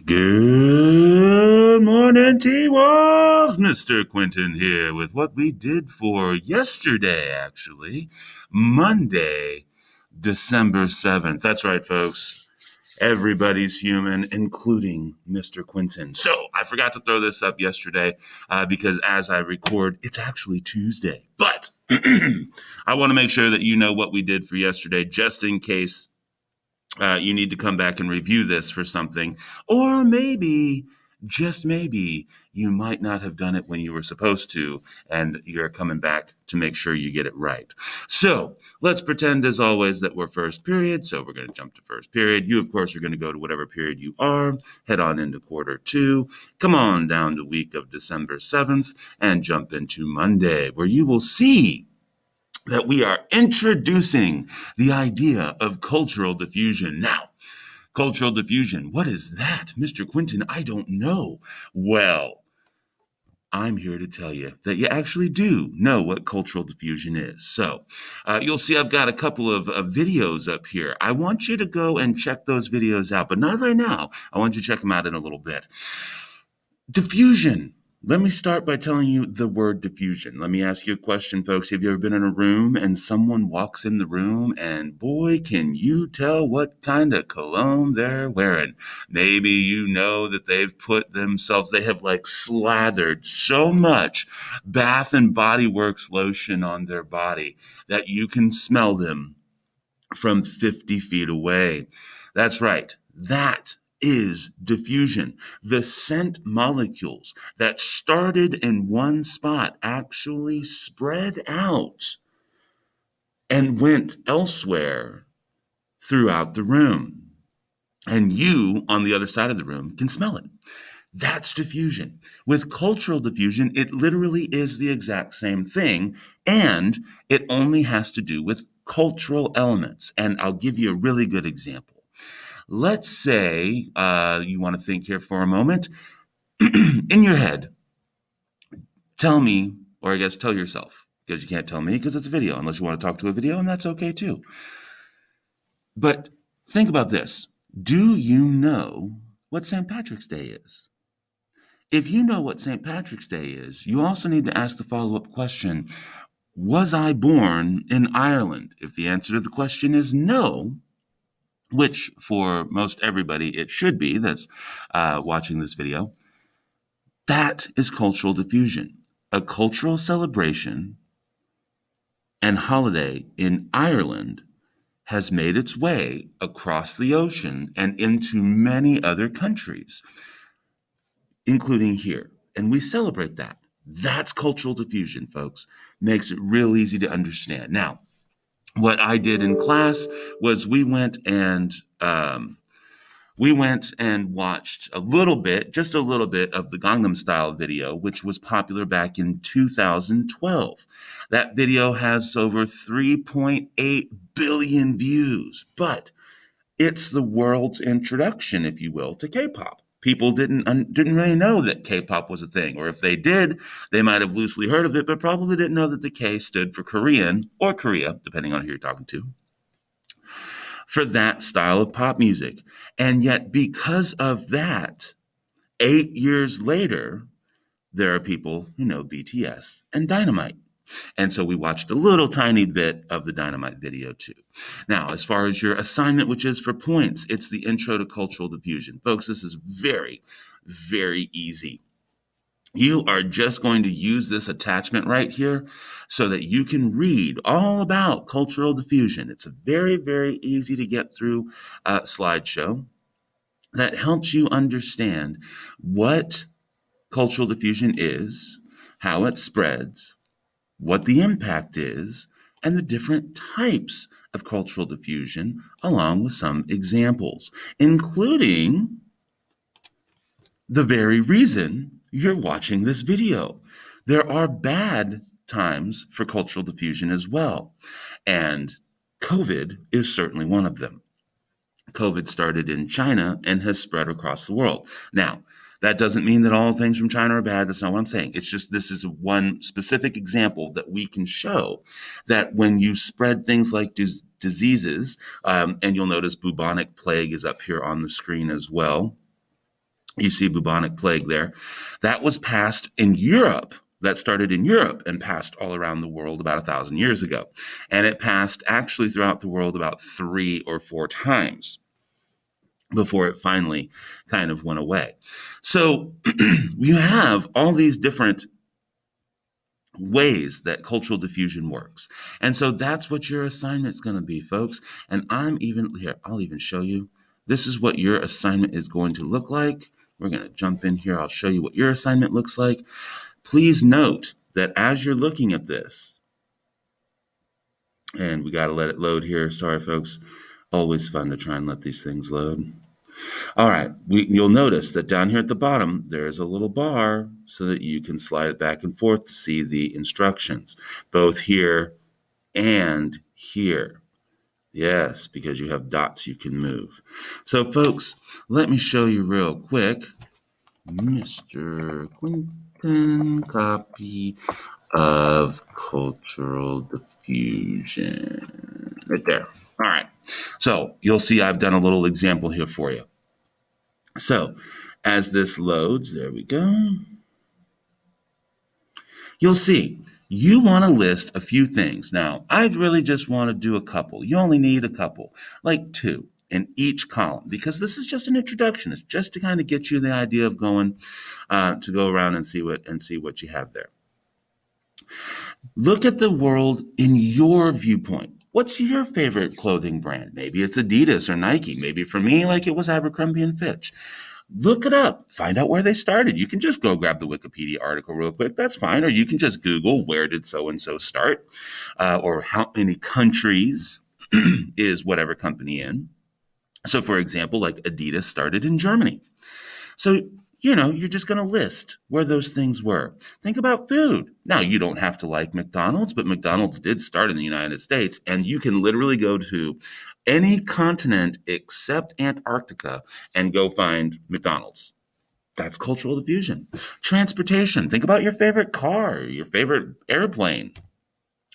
Good morning, T-Wolves. Mr. Quentin here with what we did for yesterday, actually. Monday, December 7th. That's right, folks. Everybody's human, including Mr. Quentin. So I forgot to throw this up yesterday because as I record, it's actually Tuesday. But I want to make sure that you know what we did for yesterday, just in case you need to come back and review this for something. Or maybe, just maybe, you might not have done it when you were supposed to, and you're coming back to make sure you get it right. So let's pretend, as always, that we're first period. So we're going to jump to first period. You, of course, are going to go to whatever period you are, head on into quarter two, come on down to week of December 7th, and jump into Monday, where you will see that we are introducing the idea of cultural diffusion. Now, cultural diffusion, what is that? Mr. Quentin, I don't know. Well, I'm here to tell you that you actually do know what cultural diffusion is. So you'll see I've got a couple of videos up here. I want you to go and check those videos out, but not right now. I want you to check them out in a little bit. Diffusion. Let me start by telling you the word diffusion. Let me ask you a question, folks. Have you ever been in a room and someone walks in the room and boy, can you tell what kind of cologne they're wearing? Maybe you know that they have like slathered so much Bath and Body Works lotion on their body that you can smell them from 50 feet away. That's right. That is diffusion. The scent molecules that started in one spot actually spread out and went elsewhere throughout the room. And you, on the other side of the room, can smell it. That's diffusion. With cultural diffusion, it literally is the exact same thing, and it only has to do with cultural elements. And I'll give you a really good example. Let's say you want to think here for a moment. In your head, tell me, or I guess tell yourself, because you can't tell me because it's a video, unless you want to talk to a video, and that's okay too. But think about this. Do you know what St. Patrick's Day is? If you know what St. Patrick's Day is, you also need to ask the follow-up question, was I born in Ireland? If the answer to the question is no, which for most everybody it should be that's watching this video, that is cultural diffusion. A cultural celebration and holiday in Ireland has made its way across the ocean and into many other countries, including here. And we celebrate that. That's cultural diffusion, folks. Makes it real easy to understand. Now, what I did in class was we went and watched just a little bit of the Gangnam Style video, which was popular back in 2012. That video has over 3.8 billion views, but it's the world's introduction, if you will, to K-pop. People didn't really know that K-pop was a thing, or if they did, they might have loosely heard of it, but probably didn't know that the K stood for Korean or Korea, depending on who you're talking to, for that style of pop music. And yet, because of that, 8 years later, there are people who know BTS and Dynamite. And so we watched a little tiny bit of the Dynamite video too. Now, as far as your assignment, which is for points, it's the intro to cultural diffusion. Folks, this is very, very easy. You are just going to use this attachment right here so that you can read all about cultural diffusion. It's a very, very easy to get through slideshow that helps you understand what cultural diffusion is, how it spreads, what the impact is, and the different types of cultural diffusion, along with some examples, including the very reason you're watching this video. There are bad times for cultural diffusion as well, and COVID is certainly one of them. COVID started in China and has spread across the world. Now, that doesn't mean that all things from China are bad. That's not what I'm saying. It's just this is one specific example that we can show that when you spread things like diseases, and you'll notice Bubonic Plague is up here on the screen as well. You see Bubonic Plague there. That was passed in Europe. That started in Europe and passed all around the world about 1,000 years ago. And it passed actually throughout the world about 3 or 4 times before it finally kind of went away. So you have all these different ways that cultural diffusion works. And so that's what your assignment's going to be, folks. And I'll even show you. This is what your assignment is going to look like. We're going to jump in here. I'll show you what your assignment looks like. Please note that as you're looking at this, and we got to let it load here. Sorry, folks. Always fun to try and let these things load. All right, you'll notice that down here at the bottom, there's a little bar so that you can slide it back and forth to see the instructions, both here and here. Yes, because you have dots you can move. So, folks, let me show you real quick. Mr. Quinton, copy of cultural diffusion. Right there. All right. So you'll see I've done a little example here for you. So as this loads, there we go. You'll see you want to list a few things. Now, I'd really just want to do a couple. You only need a couple, like 2 in each column, because this is just an introduction. It's just to kind of get you the idea of going to go around and see what you have there. Look at the world in your viewpoint. What's your favorite clothing brand? Maybe it's Adidas or Nike. Maybe for me, like it was Abercrombie and Fitch. Look it up. Find out where they started. You can just go grab the Wikipedia article real quick. That's fine. Or you can just Google where did so-and-so start, or how many countries is whatever company in. So, for example, like Adidas started in Germany. So, you're just going to list where those things were. Think about food. Now, you don't have to like McDonald's, but McDonald's did start in the United States, and you can literally go to any continent except Antarctica and go find McDonald's. That's cultural diffusion. Transportation. Think about your favorite car, your favorite airplane.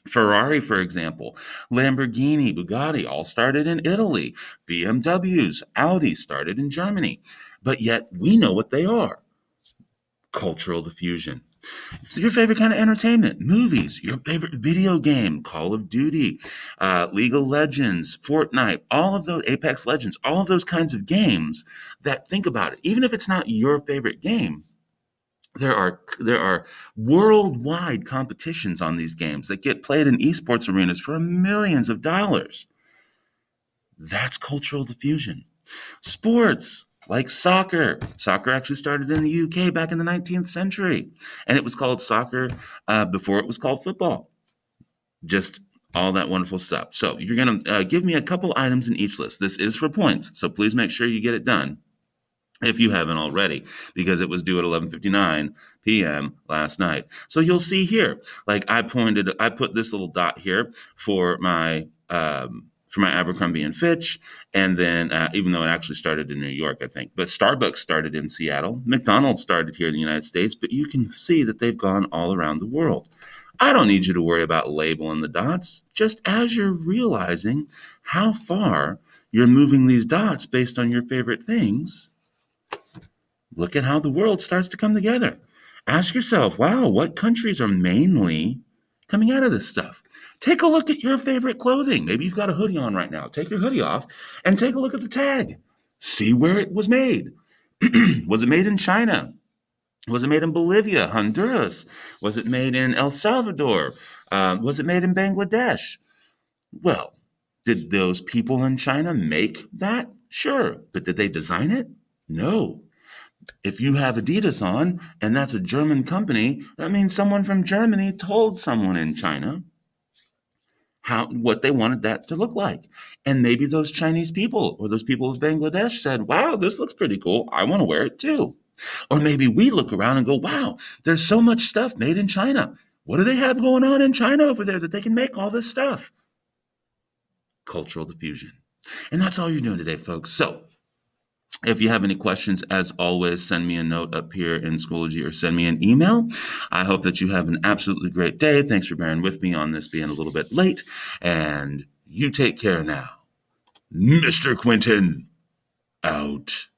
Ferrari, for example, Lamborghini, Bugatti, all started in Italy. BMWs, Audi started in Germany. But yet we know what they are. Cultural diffusion. Your favorite kind of entertainment, movies, your favorite video game, Call of Duty, League of Legends, Fortnite, all of those, Apex Legends, all of those kinds of games that, think about it, even if it's not your favorite game, there are worldwide competitions on these games that get played in esports arenas for millions of dollars. That's cultural diffusion. Sports, like soccer. Soccer actually started in the UK back in the 19th century, and it was called soccer before it was called football. Just all that wonderful stuff. So you're going to give me a couple items in each list. This is for points, so please make sure you get it done if you haven't already, because it was due at 11:59 p.m. last night. So you'll see here, like I put this little dot here for my Abercrombie and Fitch, and then even though it actually started in New York, I think, but Starbucks started in Seattle, McDonald's started here in the United States, but you can see that they've gone all around the world. I don't need you to worry about labeling the dots, just as you're realizing how far you're moving these dots based on your favorite things. Look at how the world starts to come together. Ask yourself, wow, what countries are mainly coming out of this stuff? Take a look at your favorite clothing. Maybe you've got a hoodie on right now. Take your hoodie off and take a look at the tag. See where it was made. Was it made in China? Was it made in Bolivia, Honduras? Was it made in El Salvador? Was it made in Bangladesh? Well, did those people in China make that? Sure. But did they design it? No. If you have Adidas on, and that's a German company, that means someone from Germany told someone in China what they wanted that to look like. And maybe those Chinese people or those people of Bangladesh said, wow, this looks pretty cool. I want to wear it too. Or maybe we look around and go, wow, there's so much stuff made in China. What do they have going on in China over there that they can make all this stuff? Cultural diffusion. And that's all you're doing today, folks. So if you have any questions, as always, send me a note up here in Schoology or send me an email. I hope that you have an absolutely great day. Thanks for bearing with me on this being a little bit late. And you take care now. Mr. Quinton, out.